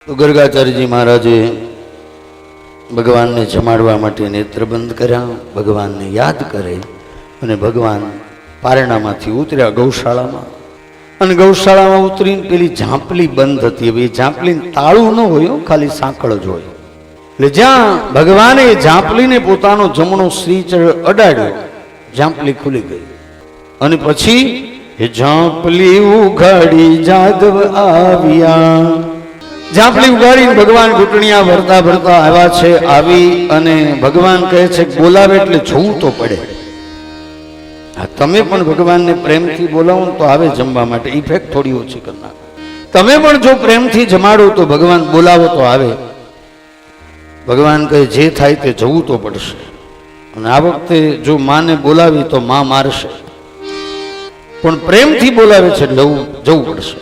તો ગર્ગાચાર્યજી મહારાજે ભગવાનને જમાડવા માટે નેત્ર બંધ કર્યા, ભગવાનને યાદ કરે અને ભગવાન પારણામાંથી ઉતર્યા ગૌશાળામાં. અને ગૌશાળામાં ઉતરીને પેલી ઝાંપલી બંધ હતી. હવે એ ઝાંપલીને તાળું ન હોય, ખાલી સાંકળ જ હોય. એટલે જ્યાં ભગવાને ઝાંપલીને પોતાનો જમણો શ્રી અડાડ્યો, ઝાંપલી ખુલી ગઈ. અને પછી એ ઝાંપલી ઉઘાડી જાદવ આવ્યા. ઝાંપલી ઉગાડીને ભગવાન ઘૂંટણિયા ભરતા ભરતા આવ્યા છે. આવી અને ભગવાન કહે છે બોલાવે એટલે જોવું તો પડે. તમે પણ ભગવાનને પ્રેમથી બોલાવો તો આવે જમવા માટે. ઇફેક્ટ થોડી ઓછી કરી નાખો. તમે પણ જો પ્રેમથી જમાડો તો ભગવાન બોલાવો તો આવે. ભગવાન કહે જે થાય તે જવું તો પડશે. અને આ વખતે જો માને બોલાવી તો માં મારશે, પણ પ્રેમથી બોલાવે છે જવું પડશે.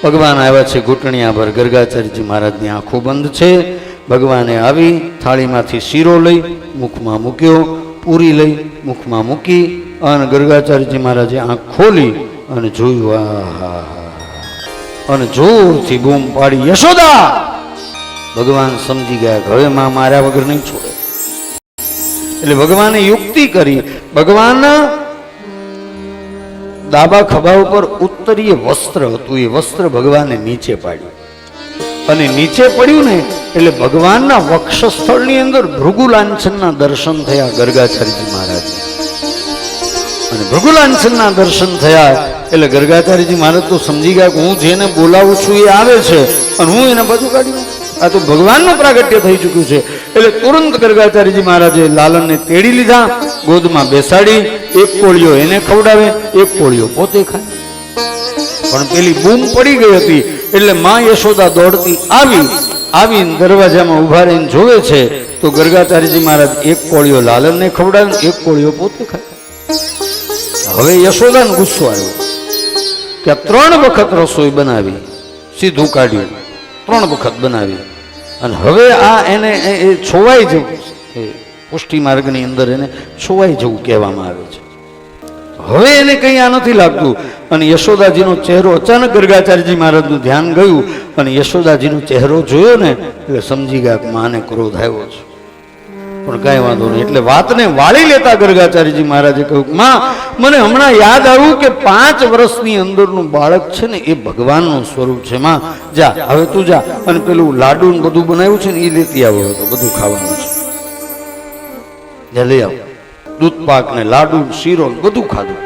ભગવાન આવ્યા છે ઘૂંટણિયા પર. ગર્ગાચાર્યજી મહારાજની આંખો બંધ છે. ભગવાને આવી થાળીમાંથી શીરો લઈ મુખમાં મૂક્યો, પૂરી લઈ મુખમાં મૂકી અને ગર્ગાચાર્યજી મહારાજે આંખ ખોલી અને જોયું. અને જોરથી બૂમ પાડી, યશોદા! ભગવાન સમજી ગયા કે હવે માં માર્યા વગર નહીં છોડે. એટલે ભગવાને યુક્તિ કરી. ભગવાન ડાબા ખભા ઉપર ઉત્તરીય વસ્ત્ર હતું, એ વસ્ત્ર ભગવાને નીચે પાડ્યું. અને નીચે પડ્યું ને એટલે ભગવાનના વક્ષસ્થળની અંદર ભૃગુલાંછનના દર્શન થયા ગર્ગાચાર્યજી મહારાજ. અને ભૃગુલાંછનના દર્શન થયા એટલે ગર્ગાચાર્યજી મહારાજ તો સમજી ગયા કે હું જેને બોલાવું છું એ આવે છે અને હું એને બધું કાઢ્યું. આ તો ભગવાનનું પ્રાગટ્ય થઈ ચૂક્યું છે. એટલે તુરંત ગર્ગાચાર્યજી મહારાજે લાલનને તેડી લીધા, ગોદમાં બેસાડી, એક કોળિયો એને ખવડાવે, એક કોળિયો પોતે ખાય. પણ પેલી બૂમ પડી ગઈ હતી એટલે માં યશોદા દોડતી આવીને દરવાજામાં ઉભા રહીને જોવે છે તો ગર્ગાચાર્યજી મહારાજ એક કોળિયો લાલનને ખવડાવે, એક કોળિયો પોતે ખાય. હવે યશોદાને ગુસ્સો આવ્યો કે 3 વખત રસોઈ બનાવી, સીધું કાઢ્યું, 3 વખત બનાવી અને હવે આ એને છોવાઈ જવું, પુષ્ટિ માર્ગની અંદર એને છોવાઈ જવું કહેવામાં આવે છે. હવે એને કંઈ આ નથી લાગતું. અને યશોદાજીનો ચહેરો અચાનક ગર્ગાચાર્યજી મહારાજનું ધ્યાન ગયું અને યશોદાજીનો ચહેરો જોયો ને એટલે સમજી ગયા કે માને ક્રોધ આવ્યો છે. પણ કાંઈ વાંધો નહીં. એટલે વાતને વાળી લેતા ગર્ગાચાર્યજી મહારાજે કહ્યું, માં મને હમણાં યાદ આવ્યું કે 5 વર્ષની અંદરનું બાળક છે ને એ ભગવાનનું સ્વરૂપ છે. માં જા, હવે તું જા અને પેલું લાડુ ને બધું બનાવ્યું છે ને એ લેતી આવ્યો હતો, બધું ખાવાનું છે, જા લઈ આવ. દૂધ પાક ને લાડુ શીરો બધું ખાધું.